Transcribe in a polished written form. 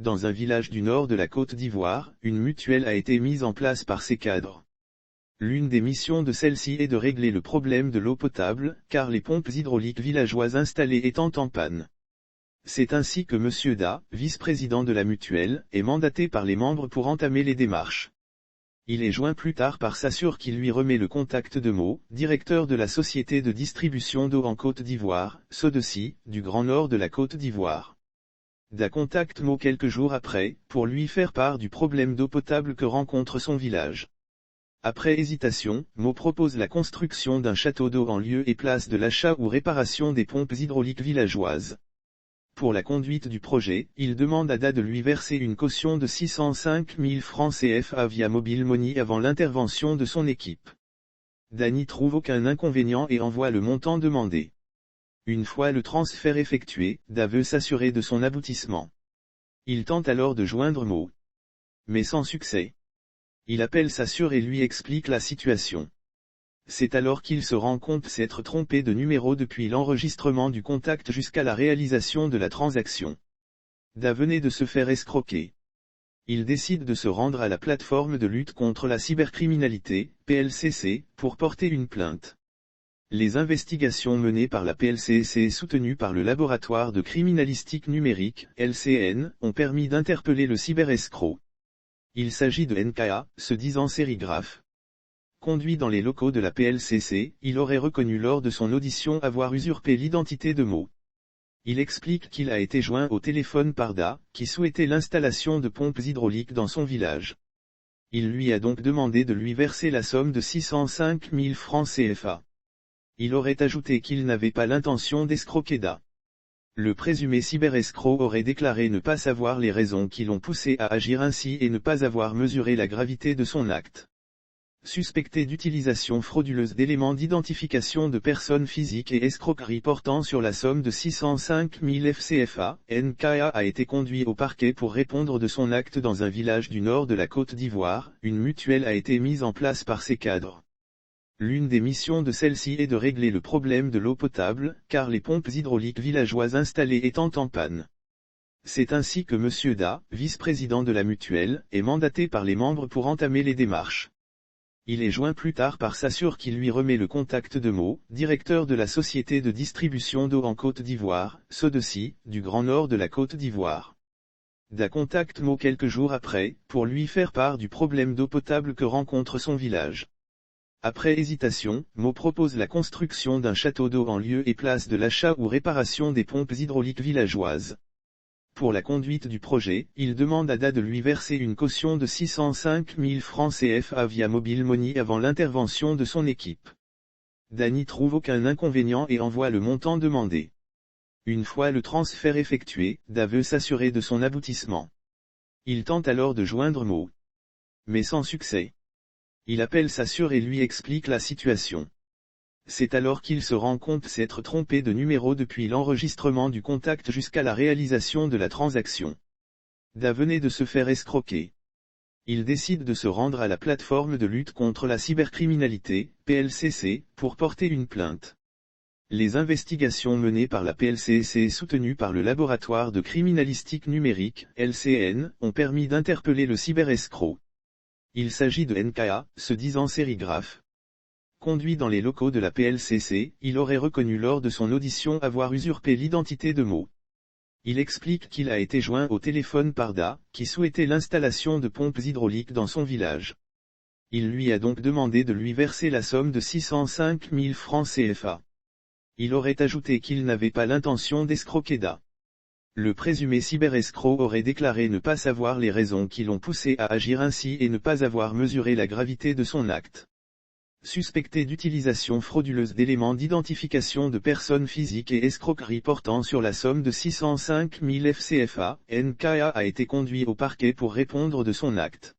Dans un village du nord de la Côte d'Ivoire, une mutuelle a été mise en place par ses cadres. L'une des missions de celle-ci est de régler le problème de l'eau potable, car les pompes hydrauliques villageoises installées étant en panne. C'est ainsi que M. Da, vice-président de la mutuelle, est mandaté par les membres pour entamer les démarches. Il est joint plus tard par Sassure qui lui remet le contact de Mo, directeur de la société de distribution d'eau en Côte d'Ivoire, Sodeci, du Grand Nord de la Côte d'Ivoire. Da contacte Mo quelques jours après, pour lui faire part du problème d'eau potable que rencontre son village. Après hésitation, Mo propose la construction d'un château d'eau en lieu et place de l'achat ou réparation des pompes hydrauliques villageoises. Pour la conduite du projet, il demande à Da de lui verser une caution de 605 000 francs CFA via Mobile Money avant l'intervention de son équipe. Da n'y trouve aucun inconvénient et envoie le montant demandé. Une fois le transfert effectué, Da veut s'assurer de son aboutissement. Il tente alors de joindre Mo. Mais sans succès. Il appelle Sassure et lui explique la situation. C'est alors qu'il se rend compte s'être trompé de numéro depuis l'enregistrement du contact jusqu'à la réalisation de la transaction. Da venait de se faire escroquer. Il décide de se rendre à la plateforme de lutte contre la cybercriminalité, PLCC, pour porter une plainte. Les investigations menées par la PLCC soutenues par le laboratoire de criminalistique numérique, LCN, ont permis d'interpeller le cyberescroc. Il s'agit de NKA, se disant sérigraphe. Conduit dans les locaux de la PLCC, il aurait reconnu lors de son audition avoir usurpé l'identité de Mo. Il explique qu'il a été joint au téléphone par Da, qui souhaitait l'installation de pompes hydrauliques dans son village. Il lui a donc demandé de lui verser la somme de 605 000 francs CFA. Il aurait ajouté qu'il n'avait pas l'intention d'escroquer Da. Le présumé cyberescroc aurait déclaré ne pas savoir les raisons qui l'ont poussé à agir ainsi et ne pas avoir mesuré la gravité de son acte. Suspecté d'utilisation frauduleuse d'éléments d'identification de personnes physiques et escroquerie portant sur la somme de 605 000 FCFA, NKA a été conduit au parquet pour répondre de son acte dans un village du nord de la Côte d'Ivoire. Une mutuelle a été mise en place par ses cadres. L'une des missions de celle-ci est de régler le problème de l'eau potable, car les pompes hydrauliques villageoises installées étant en panne. C'est ainsi que M. Da, vice-président de la mutuelle, est mandaté par les membres pour entamer les démarches. Il est joint plus tard par Sassure qui lui remet le contact de Mo, directeur de la société de distribution d'eau en Côte d'Ivoire, Sodeci, du Grand Nord de la Côte d'Ivoire. Da contacte Mo quelques jours après, pour lui faire part du problème d'eau potable que rencontre son village. Après hésitation, Mo propose la construction d'un château d'eau en lieu et place de l'achat ou réparation des pompes hydrauliques villageoises. Pour la conduite du projet, il demande à Da de lui verser une caution de 605 000 francs CFA via Mobile Money avant l'intervention de son équipe. Da n'y trouve aucun inconvénient et envoie le montant demandé. Une fois le transfert effectué, Da veut s'assurer de son aboutissement. Il tente alors de joindre Mo. Mais sans succès. Il appelle Sassure et lui explique la situation. C'est alors qu'il se rend compte s'être trompé de numéro depuis l'enregistrement du contact jusqu'à la réalisation de la transaction. Da venait de se faire escroquer. Il décide de se rendre à la plateforme de lutte contre la cybercriminalité, PLCC, pour porter une plainte. Les investigations menées par la PLCC soutenues par le laboratoire de criminalistique numérique, LCN, ont permis d'interpeller le cyberescroc. Il s'agit de NKA, se disant sérigraphe. Conduit dans les locaux de la PLCC, il aurait reconnu lors de son audition avoir usurpé l'identité de Mo. Il explique qu'il a été joint au téléphone par Da, qui souhaitait l'installation de pompes hydrauliques dans son village. Il lui a donc demandé de lui verser la somme de 605 000 francs CFA. Il aurait ajouté qu'il n'avait pas l'intention d'escroquer Da. Le présumé cyberescroc aurait déclaré ne pas savoir les raisons qui l'ont poussé à agir ainsi et ne pas avoir mesuré la gravité de son acte. Suspecté d'utilisation frauduleuse d'éléments d'identification de personnes physiques et escroquerie portant sur la somme de 605 000 FCFA, NKA a été conduit au parquet pour répondre de son acte.